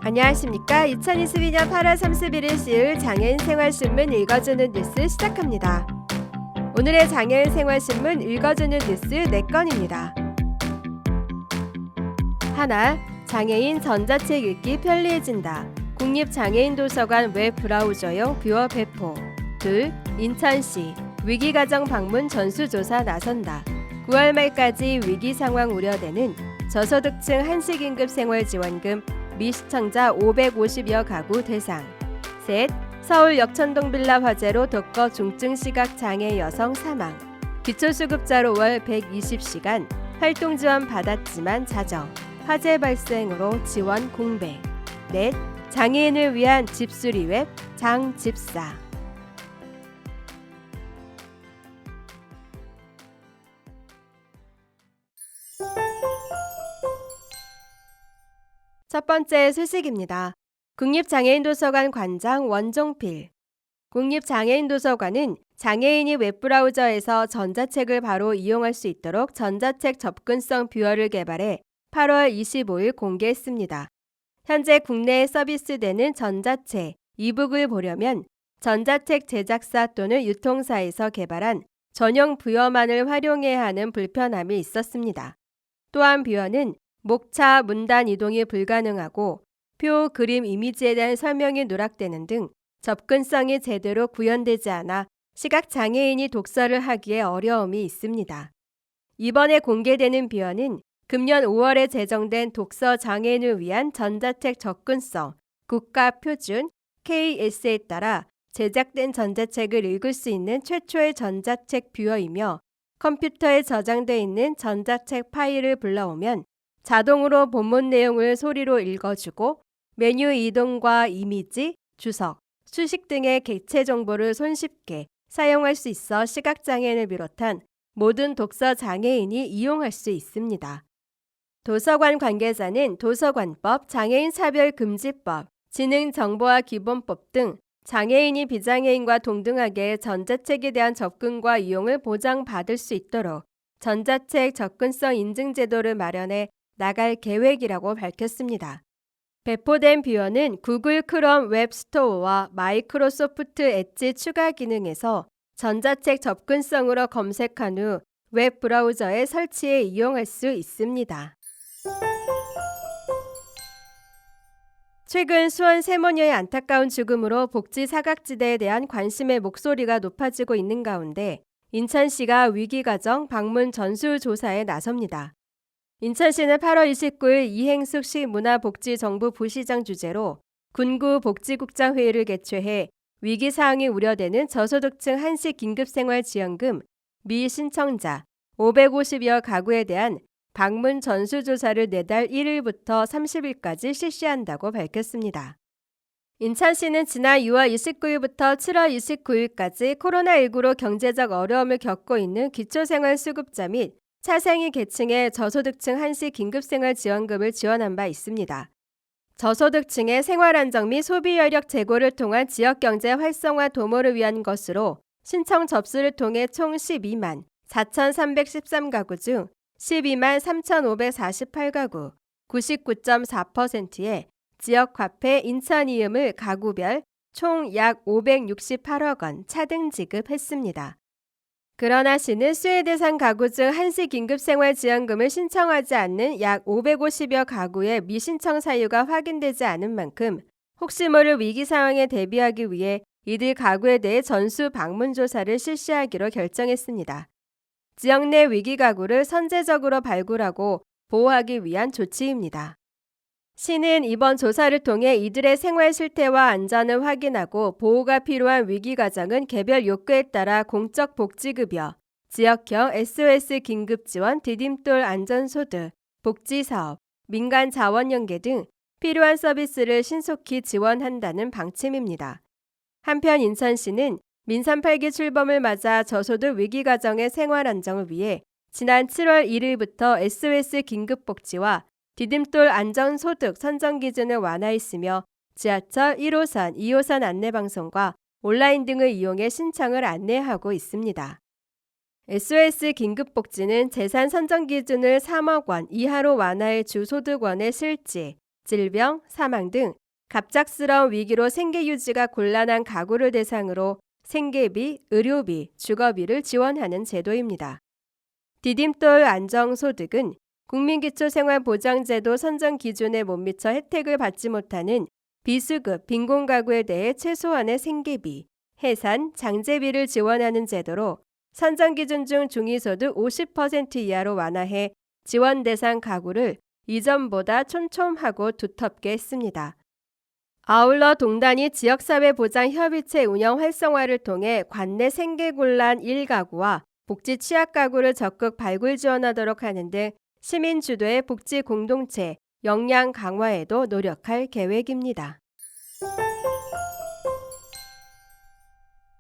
안녕하십니까. 2022년 8월 31일 수요일 장애인 생활신문 읽어주는 뉴스 시작합니다. 오늘의 장애인 생활신문 읽어주는 뉴스 4건입니다. 하나, 장애인 전자책 읽기 편리해진다. 국립장애인도서관 웹브라우저용 뷰어 배포. 둘, 인천시 위기가정 방문 전수조사 나선다. 9월 말까지 위기상황 우려되는 저소득층 한식임금생활지원금 미시청자 550여 가구 대상. 셋, 서울 역천동 빌라 화재로 독거 중증 시각장애 여성 사망. 기초수급자로 월 120시간 활동 지원 받았지만 자정. 화재 발생으로 지원 공백. 넷, 장애인을 위한 집수리 웹 장집사. 첫 번째 소식입니다. 국립장애인도서관 관장 원종필. 국립장애인도서관은 장애인이 웹브라우저에서 전자책을 바로 이용할 수 있도록 전자책 접근성 뷰어를 개발해 8월 25일 공개했습니다. 현재 국내에 서비스되는 전자책, 이북을 보려면 전자책 제작사 또는 유통사에서 개발한 전용 뷰어만을 활용해야 하는 불편함이 있었습니다. 또한 뷰어는 목차, 문단 이동이 불가능하고 표, 그림, 이미지에 대한 설명이 누락되는 등 접근성이 제대로 구현되지 않아 시각장애인이 독서를 하기에 어려움이 있습니다. 이번에 공개되는 뷰어는 금년 5월에 제정된 독서 장애인을 위한 전자책 접근성 국가표준 KS에 따라 제작된 전자책을 읽을 수 있는 최초의 전자책 뷰어이며 컴퓨터에 저장돼 있는 전자책 파일을 불러오면 자동으로 본문 내용을 소리로 읽어주고 메뉴 이동과 이미지, 주석, 수식 등의 객체 정보를 손쉽게 사용할 수 있어 시각장애인을 비롯한 모든 독서 장애인이 이용할 수 있습니다. 도서관 관계자는 도서관법, 장애인차별금지법, 지능정보화기본법 등 장애인이 비장애인과 동등하게 전자책에 대한 접근과 이용을 보장받을 수 있도록 전자책 접근성 인증 제도를 마련해 나갈 계획이라고 밝혔습니다. 배포된 뷰어는 구글 크롬 웹스토어와 마이크로소프트 엣지 추가 기능에서 전자책 접근성으로 검색한 후 웹브라우저에 설치해 이용할 수 있습니다. 최근 수원 세모녀의 안타까운 죽음으로 복지 사각지대에 대한 관심의 목소리가 높아지고 있는 가운데 인천시가 위기가정 방문 전수조사에 나섭니다. 인천시는 8월 29일 이행숙 시문화복지정부 부시장 주재로 군구 복지국장회의를 개최해 위기사항이 우려되는 저소득층 한식긴급생활지원금 미신청자 550여 가구에 대한 방문 전수조사를 내달 1일부터 30일까지 실시한다고 밝혔습니다. 인천시는 지난 6월 29일부터 7월 29일까지 코로나19로 경제적 어려움을 겪고 있는 기초생활수급자 및 차생위 계층의 저소득층 한식긴급생활지원금을 지원한 바 있습니다. 저소득층의 생활안정 및 소비여력 제고를 통한 지역경제 활성화 도모를 위한 것으로 신청 접수를 통해 총 12만 4,313가구 중 12만 3,548가구, 99.4%의 지역화폐 인천이음을 가구별 총 약 568억 원 차등 지급했습니다. 그러나 시는 수혜 대상 가구 중 한식긴급생활지원금을 신청하지 않는 약 550여 가구의 미신청 사유가 확인되지 않은 만큼 혹시 모를 위기 상황에 대비하기 위해 이들 가구에 대해 전수 방문 조사를 실시하기로 결정했습니다. 지역 내 위기 가구를 선제적으로 발굴하고 보호하기 위한 조치입니다. 시는 이번 조사를 통해 이들의 생활 실태와 안전을 확인하고 보호가 필요한 위기 가정은 개별 욕구에 따라 공적 복지급여, 지역형 SOS 긴급지원, 디딤돌 안전소득, 복지사업, 민간 자원 연계 등 필요한 서비스를 신속히 지원한다는 방침입니다. 한편 인천시는 민선 8기 출범을 맞아 저소득 위기 가정의 생활 안정을 위해 지난 7월 1일부터 SOS 긴급복지와 디딤돌 안전소득 선정 기준을 완화했으며 지하철 1호선, 2호선 안내방송과 온라인 등을 이용해 신청을 안내하고 있습니다. SOS 긴급복지는 재산 선정 기준을 3억 원 이하로 완화해 주소득원의 실지, 질병, 사망 등 갑작스러운 위기로 생계 유지가 곤란한 가구를 대상으로 생계비, 의료비, 주거비를 지원하는 제도입니다. 디딤돌 안정소득은 국민기초생활보장제도 선정 기준에 못 미쳐 혜택을 받지 못하는 비수급, 빈곤가구에 대해 최소한의 생계비, 해산, 장제비를 지원하는 제도로 선정 기준 중 중위소득 50% 이하로 완화해 지원 대상 가구를 이전보다 촘촘하고 두텁게 했습니다. 아울러 동단위 지역사회보장협의체 운영 활성화를 통해 관내 생계곤란 1가구와 복지 취약가구를 적극 발굴 지원하도록 하는 등 시민 주도의 복지 공동체 역량 강화에도 노력할 계획입니다.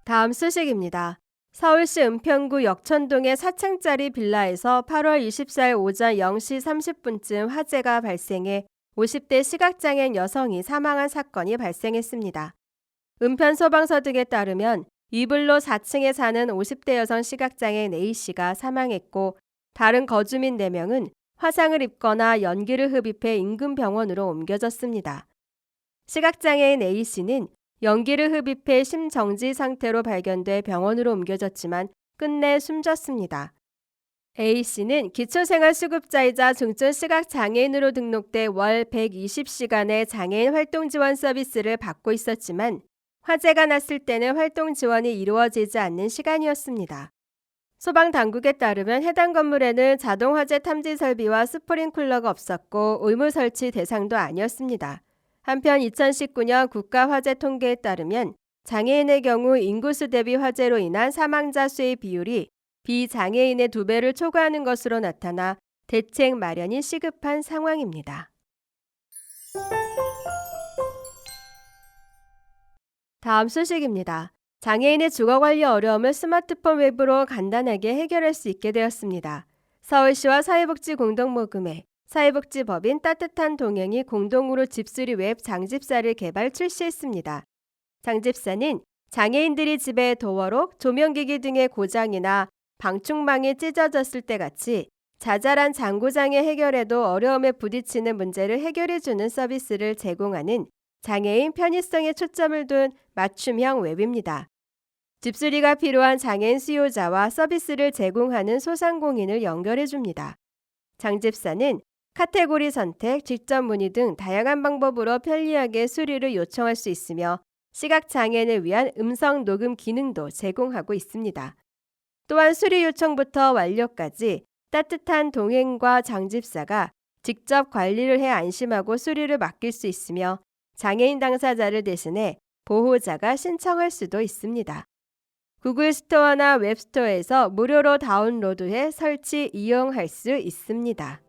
다음 소식입니다. 서울시 은평구 역천동의 4층짜리 빌라에서 8월 24일 오전 0시 30분쯤 화재가 발생해 50대 시각장애인 여성이 사망한 사건이 발생했습니다. 은편소방서 등에 따르면 이불로 4층에 사는 50대 여성 시각장애인 A씨가 사망했고 다른 거주민 4명은 화상을 입거나 연기를 흡입해 인근 병원으로 옮겨졌습니다. 시각장애인 A씨는 연기를 흡입해 심정지 상태로 발견돼 병원으로 옮겨졌지만 끝내 숨졌습니다. A씨는 기초생활수급자이자 중증시각장애인으로 등록돼 월 120시간의 장애인 활동지원 서비스를 받고 있었지만 화재가 났을 때는 활동 지원이 이루어지지 않는 시간이었습니다. 소방당국에 따르면 해당 건물에는 자동화재 탐지 설비와 스프링클러가 없었고 의무 설치 대상도 아니었습니다. 한편 2019년 국가화재 통계에 따르면 장애인의 경우 인구수 대비 화재로 인한 사망자 수의 비율이 비장애인의 2배를 초과하는 것으로 나타나 대책 마련이 시급한 상황입니다. 다음 소식입니다. 장애인의 주거관리 어려움을 스마트폰 웹으로 간단하게 해결할 수 있게 되었습니다. 서울시와 사회복지공동모금회, 사회복지법인 따뜻한 동행이 공동으로 집수리 웹 장집사를 개발 출시했습니다. 장집사는 장애인들이 집에 도어록, 조명기기 등의 고장이나 방충망이 찢어졌을 때 같이 자잘한 장고장애 해결에도 어려움에 부딪히는 문제를 해결해주는 서비스를 제공하는 장애인 편의성에 초점을 둔 맞춤형 웹입니다. 집수리가 필요한 장애인 수요자와 서비스를 제공하는 소상공인을 연결해줍니다. 장집사는 카테고리 선택, 직접 문의 등 다양한 방법으로 편리하게 수리를 요청할 수 있으며 시각장애인을 위한 음성 녹음 기능도 제공하고 있습니다. 또한 수리 요청부터 완료까지 따뜻한 동행과 장집사가 직접 관리를 해 안심하고 수리를 맡길 수 있으며 장애인 당사자를 대신해 보호자가 신청할 수도 있습니다. 구글 스토어나 웹스토어에서 무료로 다운로드해 설치, 이용할 수 있습니다.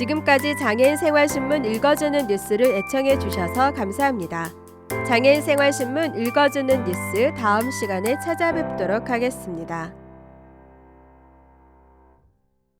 지금까지 장애인 생활신문 읽어주는 뉴스를 애청해 주셔서 감사합니다. 장애인 생활신문 읽어주는 뉴스 다음 시간에 찾아뵙도록 하겠습니다.